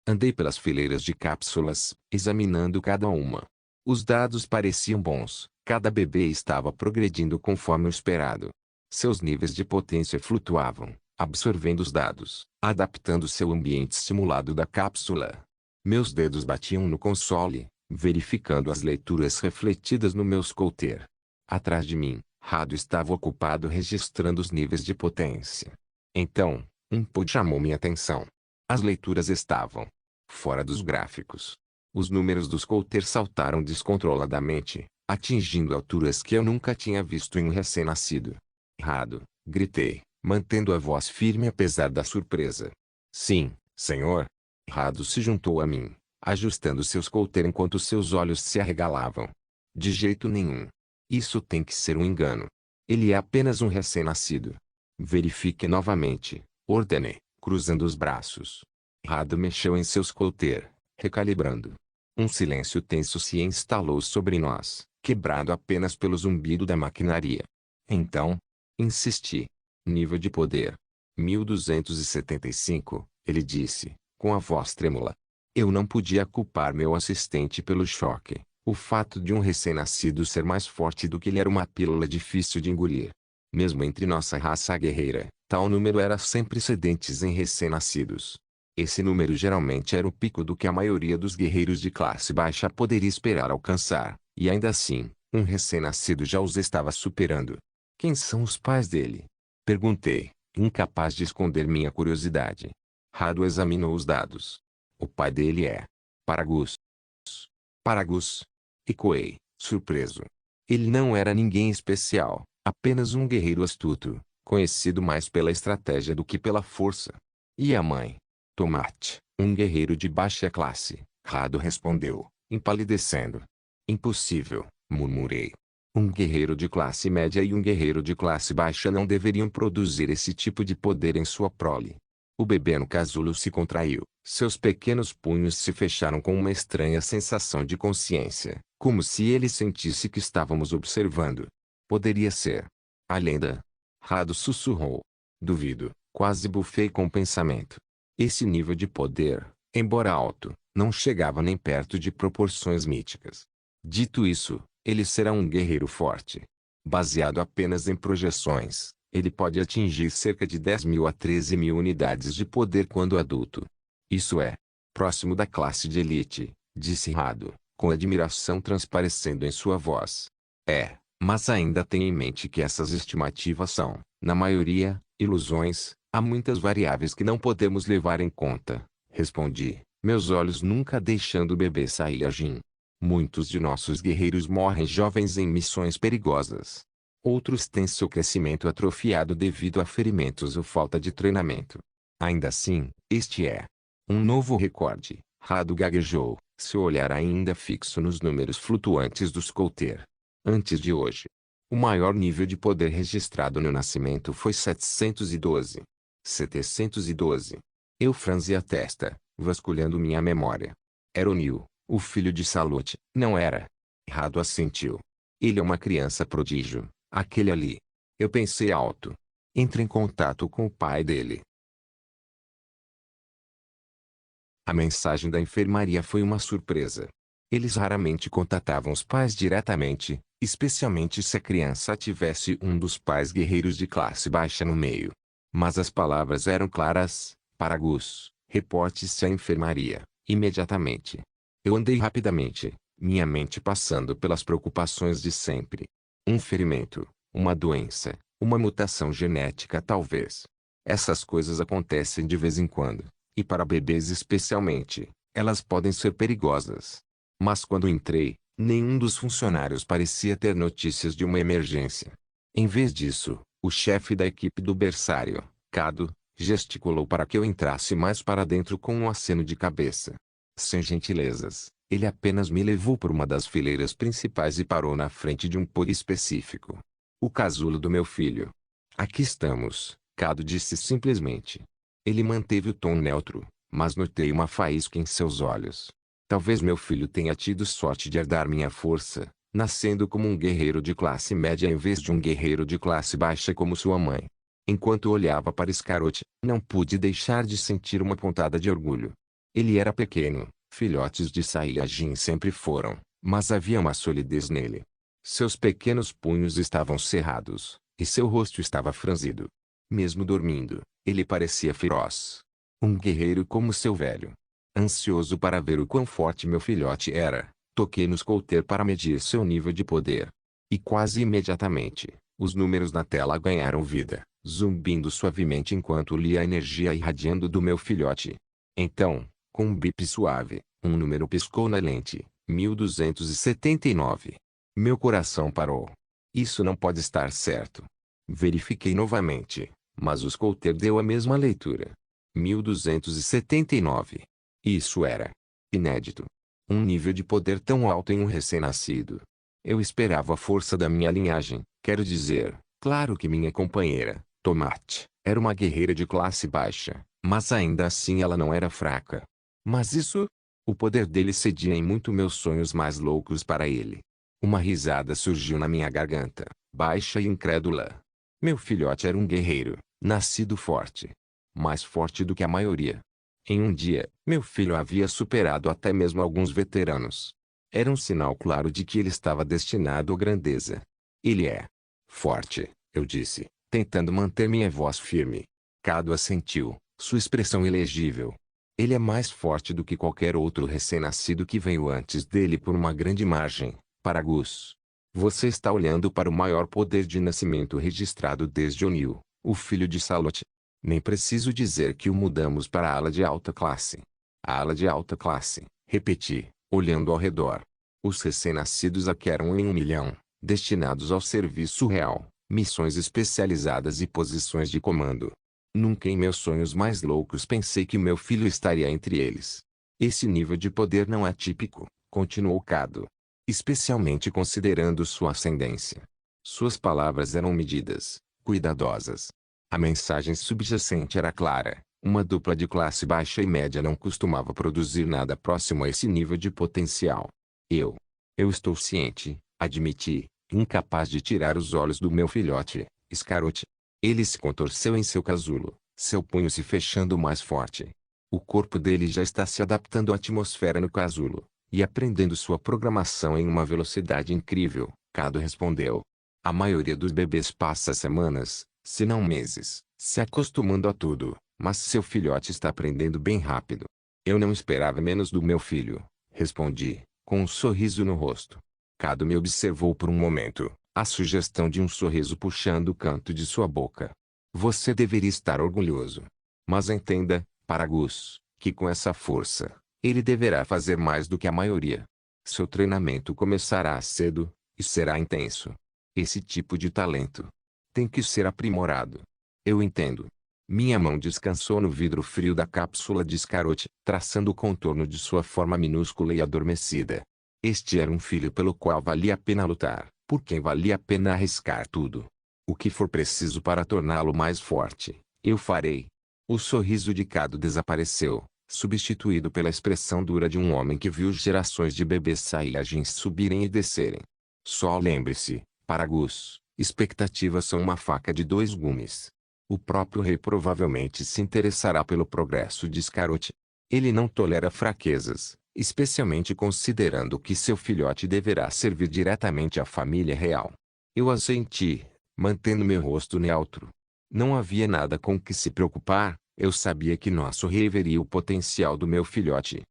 Andei pelas fileiras de cápsulas, examinando cada uma. Os dados pareciam bons, cada bebê estava progredindo conforme o esperado. Seus níveis de potência flutuavam, absorvendo os dados, adaptando-se ao ambiente simulado da cápsula. Meus dedos batiam no console, verificando as leituras refletidas no meu scouter. Atrás de mim, Rado estava ocupado registrando os níveis de potência. Então, input chamou minha atenção. As leituras estavam fora dos gráficos. Os números do scouter saltaram descontroladamente, atingindo alturas que eu nunca tinha visto em um recém-nascido. Rado, gritei, mantendo a voz firme apesar da surpresa. Sim, senhor. Rado se juntou a mim, ajustando seu scouter enquanto seus olhos se arregalavam. De jeito nenhum. Isso tem que ser um engano. Ele é apenas um recém-nascido. Verifique novamente, ordenei, cruzando os braços. Rado mexeu em seu scouter, recalibrando. Um silêncio tenso se instalou sobre nós, quebrado apenas pelo zumbido da maquinaria. Então, insisti. Nível de poder. 1275, ele disse, com a voz trêmula. Eu não podia culpar meu assistente pelo choque. O fato de um recém-nascido ser mais forte do que ele era uma pílula difícil de engolir. Mesmo entre nossa raça guerreira, tal número era sem precedentes em recém-nascidos. Esse número geralmente era o pico do que a maioria dos guerreiros de classe baixa poderia esperar alcançar, e ainda assim, um recém-nascido já os estava superando. Quem são os pais dele? Perguntei, incapaz de esconder minha curiosidade. Rado examinou os dados. O pai dele é Paragus. Paragus. Ecoei, surpreso. Ele não era ninguém especial, apenas um guerreiro astuto, conhecido mais pela estratégia do que pela força. E a mãe? Tomate, um guerreiro de baixa classe, Rado respondeu, empalidecendo. Impossível, murmurei. Um guerreiro de classe média e um guerreiro de classe baixa não deveriam produzir esse tipo de poder em sua prole. O bebê no casulo se contraiu, seus pequenos punhos se fecharam com uma estranha sensação de consciência, como se ele sentisse que estávamos observando. Poderia ser a lenda. Rado sussurrou. Duvido, quase bufei com o pensamento. Esse nível de poder, embora alto, não chegava nem perto de proporções míticas. Dito isso, ele será um guerreiro forte. Baseado apenas em projeções, ele pode atingir cerca de 10.000 a 13.000 unidades de poder quando adulto. Isso é próximo da classe de elite, disse Rado, com admiração transparecendo em sua voz. Mas ainda tenha em mente que essas estimativas são, na maioria, ilusões. Há muitas variáveis que não podemos levar em conta, respondi, meus olhos nunca deixando o bebê sair a Jin. Muitos de nossos guerreiros morrem jovens em missões perigosas. Outros têm seu crescimento atrofiado devido a ferimentos ou falta de treinamento. Ainda assim, este é um novo recorde. Rado gaguejou, seu olhar ainda fixo nos números flutuantes do scouter. Antes de hoje, o maior nível de poder registrado no nascimento foi 712. 712. Eu franzi a testa, vasculhando minha memória. Era o Nil, o filho de Salute, não era? Rado assentiu. Ele é uma criança prodígio, aquele ali. Eu pensei alto. Entre em contato com o pai dele. A mensagem da enfermaria foi uma surpresa. Eles raramente contatavam os pais diretamente, especialmente se a criança tivesse um dos pais guerreiros de classe baixa no meio. Mas as palavras eram claras. Paragus, reporte-se à enfermaria, imediatamente. Eu andei rapidamente, minha mente passando pelas preocupações de sempre. Um ferimento, uma doença, uma mutação genética talvez. Essas coisas acontecem de vez em quando, e para bebês especialmente, elas podem ser perigosas. Mas quando entrei, nenhum dos funcionários parecia ter notícias de uma emergência. Em vez disso, o chefe da equipe do berçário, Cado, gesticulou para que eu entrasse mais para dentro com um aceno de cabeça. Sem gentilezas, ele apenas me levou por uma das fileiras principais e parou na frente de um pod específico. O casulo do meu filho. Aqui estamos, Cado disse simplesmente. Ele manteve o tom neutro, mas notei uma faísca em seus olhos. Talvez meu filho tenha tido sorte de herdar minha força, nascendo como um guerreiro de classe média em vez de um guerreiro de classe baixa como sua mãe. Enquanto olhava para Scarlet, não pude deixar de sentir uma pontada de orgulho. Ele era pequeno, filhotes de Saiyajin sempre foram, mas havia uma solidez nele. Seus pequenos punhos estavam cerrados, e seu rosto estava franzido. Mesmo dormindo, ele parecia feroz. Um guerreiro como seu velho. Ansioso para ver o quão forte meu filhote era, toquei no scouter para medir seu nível de poder. E quase imediatamente, os números na tela ganharam vida, zumbindo suavemente enquanto lia a energia irradiando do meu filhote. Então, com um bip suave, um número piscou na lente, 1279. Meu coração parou. Isso não pode estar certo. Verifiquei novamente, mas o scouter deu a mesma leitura. 1279. Isso era inédito. Um nível de poder tão alto em um recém-nascido. Eu esperava a força da minha linhagem, quero dizer, claro que minha companheira, Tomate, era uma guerreira de classe baixa, mas ainda assim ela não era fraca. Mas isso? O poder dele cedia em muito meus sonhos mais loucos para ele. Uma risada surgiu na minha garganta, baixa e incrédula. Meu filhote era um guerreiro, nascido forte. Mais forte do que a maioria. Em um dia, meu filho havia superado até mesmo alguns veteranos. Era um sinal claro de que ele estava destinado à grandeza. Ele é forte, eu disse, tentando manter minha voz firme. Cado assentiu, sua expressão ilegível. Ele é mais forte do que qualquer outro recém-nascido que veio antes dele por uma grande margem, Paragus. Você está olhando para o maior poder de nascimento registrado desde Onil, o filho de Salot. Nem preciso dizer que o mudamos para a ala de alta classe. A ala de alta classe, repeti, olhando ao redor. Os recém-nascidos aqui eram em 1 milhão, destinados ao serviço real, missões especializadas e posições de comando. Nunca em meus sonhos mais loucos pensei que meu filho estaria entre eles. Esse nível de poder não é típico, continuou Cado. Especialmente considerando sua ascendência. Suas palavras eram medidas, cuidadosas. A mensagem subjacente era clara. Uma dupla de classe baixa e média não costumava produzir nada próximo a esse nível de potencial. Eu estou ciente, admiti, incapaz de tirar os olhos do meu filhote, Scarot. Ele se contorceu em seu casulo, seu punho se fechando mais forte. O corpo dele já está se adaptando à atmosfera no casulo, e aprendendo sua programação em uma velocidade incrível, Cado respondeu. A maioria dos bebês passa semanas, se não meses, se acostumando a tudo, mas seu filhote está aprendendo bem rápido. Eu não esperava menos do meu filho, respondi, com um sorriso no rosto. Cado me observou por um momento, a sugestão de um sorriso puxando o canto de sua boca. Você deveria estar orgulhoso. Mas entenda, Paragus, que com essa força, ele deverá fazer mais do que a maioria. Seu treinamento começará cedo, e será intenso. Esse tipo de talento tem que ser aprimorado. Eu entendo. Minha mão descansou no vidro frio da cápsula de Scarot, traçando o contorno de sua forma minúscula e adormecida. Este era um filho pelo qual valia a pena lutar, por quem valia a pena arriscar tudo. O que for preciso para torná-lo mais forte, eu farei. O sorriso de Cado desapareceu, substituído pela expressão dura de um homem que viu gerações de bebês Saiyajins subirem e descerem. Só lembre-se, Paragus, expectativas são uma faca de dois gumes. O próprio rei provavelmente se interessará pelo progresso de Scarot. Ele não tolera fraquezas, especialmente considerando que seu filhote deverá servir diretamente à família real. Eu assenti, mantendo meu rosto neutro. Não havia nada com que se preocupar, eu sabia que nosso rei veria o potencial do meu filhote.